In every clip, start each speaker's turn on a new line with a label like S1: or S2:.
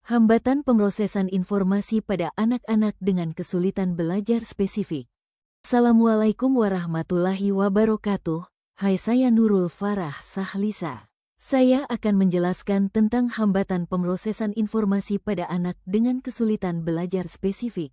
S1: Hambatan pemrosesan informasi pada anak-anak dengan kesulitan belajar spesifik. Assalamualaikum warahmatullahi wabarakatuh. Hai, saya Nurul Farah Sahlisa. Saya akan menjelaskan tentang hambatan pemrosesan informasi pada anak dengan kesulitan belajar spesifik.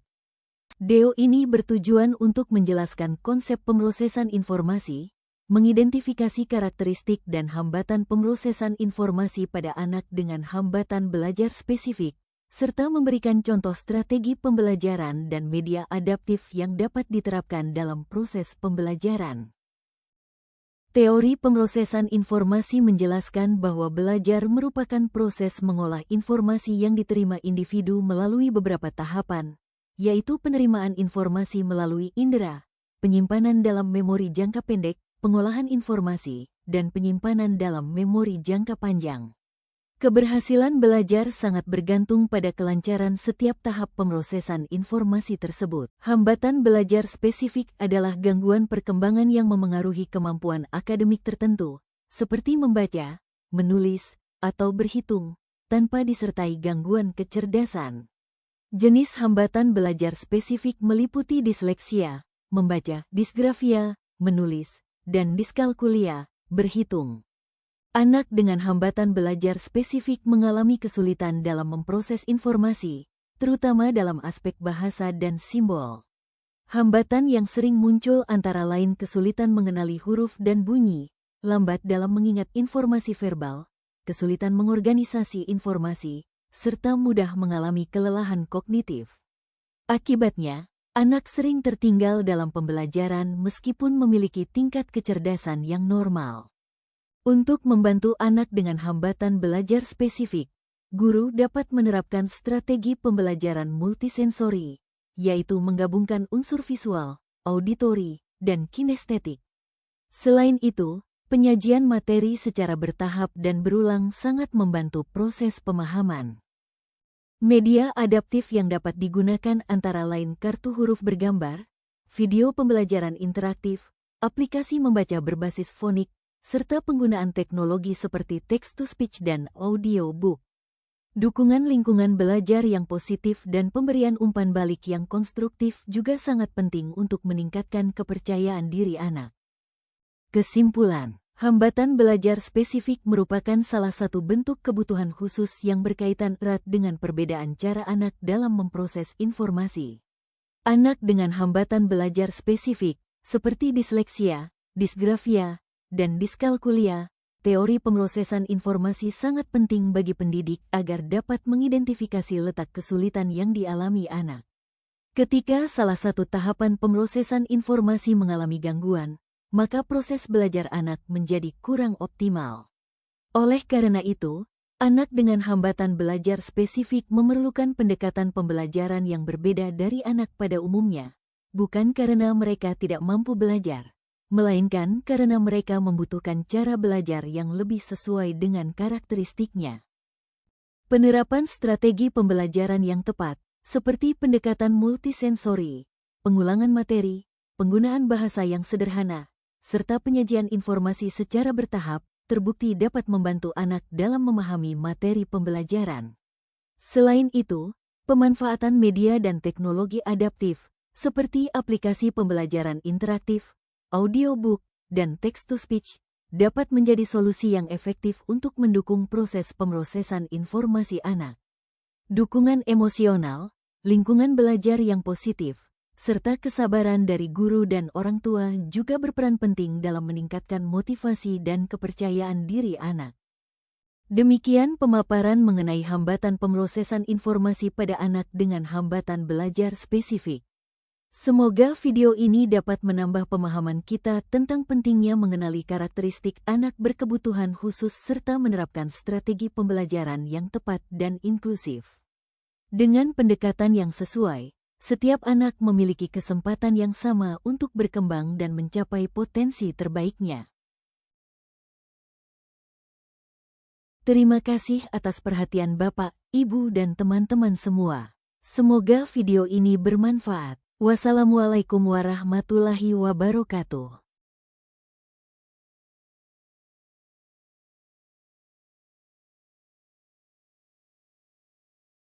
S1: Video ini bertujuan untuk menjelaskan konsep pemrosesan informasi, mengidentifikasi karakteristik dan hambatan pemrosesan informasi pada anak dengan hambatan belajar spesifik, serta memberikan contoh strategi pembelajaran dan media adaptif yang dapat diterapkan dalam proses pembelajaran. Teori pemrosesan informasi menjelaskan bahwa belajar merupakan proses mengolah informasi yang diterima individu melalui beberapa tahapan, yaitu penerimaan informasi melalui indera, penyimpanan dalam memori jangka pendek, pengolahan informasi, dan penyimpanan dalam memori jangka panjang. Keberhasilan belajar sangat bergantung pada kelancaran setiap tahap pemrosesan informasi tersebut. Hambatan belajar spesifik adalah gangguan perkembangan yang memengaruhi kemampuan akademik tertentu, seperti membaca, menulis, atau berhitung, tanpa disertai gangguan kecerdasan. Jenis hambatan belajar spesifik meliputi disleksia, membaca, disgrafia, menulis, dan diskalkulia, berhitung. Anak dengan hambatan belajar spesifik mengalami kesulitan dalam memproses informasi, terutama dalam aspek bahasa dan simbol. Hambatan yang sering muncul antara lain kesulitan mengenali huruf dan bunyi, lambat dalam mengingat informasi verbal, kesulitan mengorganisasi informasi, serta mudah mengalami kelelahan kognitif. Akibatnya, anak sering tertinggal dalam pembelajaran meskipun memiliki tingkat kecerdasan yang normal. Untuk membantu anak dengan hambatan belajar spesifik, guru dapat menerapkan strategi pembelajaran multisensori, yaitu menggabungkan unsur visual, auditori, dan kinestetik. Selain itu, penyajian materi secara bertahap dan berulang sangat membantu proses pemahaman. Media adaptif yang dapat digunakan antara lain kartu huruf bergambar, video pembelajaran interaktif, aplikasi membaca berbasis fonik, serta penggunaan teknologi seperti text-to-speech dan audiobook. Dukungan lingkungan belajar yang positif dan pemberian umpan balik yang konstruktif juga sangat penting untuk meningkatkan kepercayaan diri anak. Kesimpulan, hambatan belajar spesifik merupakan salah satu bentuk kebutuhan khusus yang berkaitan erat dengan perbedaan cara anak dalam memproses informasi. Anak dengan hambatan belajar spesifik, seperti disleksia, disgrafia, dan diskalkulia, teori pemrosesan informasi sangat penting bagi pendidik agar dapat mengidentifikasi letak kesulitan yang dialami anak. Ketika salah satu tahapan pemrosesan informasi mengalami gangguan, maka proses belajar anak menjadi kurang optimal. Oleh karena itu, anak dengan hambatan belajar spesifik memerlukan pendekatan pembelajaran yang berbeda dari anak pada umumnya, bukan karena mereka tidak mampu belajar, melainkan karena mereka membutuhkan cara belajar yang lebih sesuai dengan karakteristiknya. Penerapan strategi pembelajaran yang tepat, seperti pendekatan multisensori, pengulangan materi, penggunaan bahasa yang sederhana, serta penyajian informasi secara bertahap, terbukti dapat membantu anak dalam memahami materi pembelajaran. Selain itu, pemanfaatan media dan teknologi adaptif, seperti aplikasi pembelajaran interaktif, audiobook, dan text-to-speech, dapat menjadi solusi yang efektif untuk mendukung proses pemrosesan informasi anak. Dukungan emosional, lingkungan belajar yang positif, serta kesabaran dari guru dan orang tua juga berperan penting dalam meningkatkan motivasi dan kepercayaan diri anak. Demikian pemaparan mengenai hambatan pemrosesan informasi pada anak dengan hambatan belajar spesifik. Semoga video ini dapat menambah pemahaman kita tentang pentingnya mengenali karakteristik anak berkebutuhan khusus serta menerapkan strategi pembelajaran yang tepat dan inklusif. Dengan pendekatan yang sesuai, setiap anak memiliki kesempatan yang sama untuk berkembang dan mencapai potensi terbaiknya. Terima kasih atas perhatian Bapak, Ibu, dan teman-teman semua. Semoga video ini bermanfaat. Wassalamualaikum warahmatullahi wabarakatuh.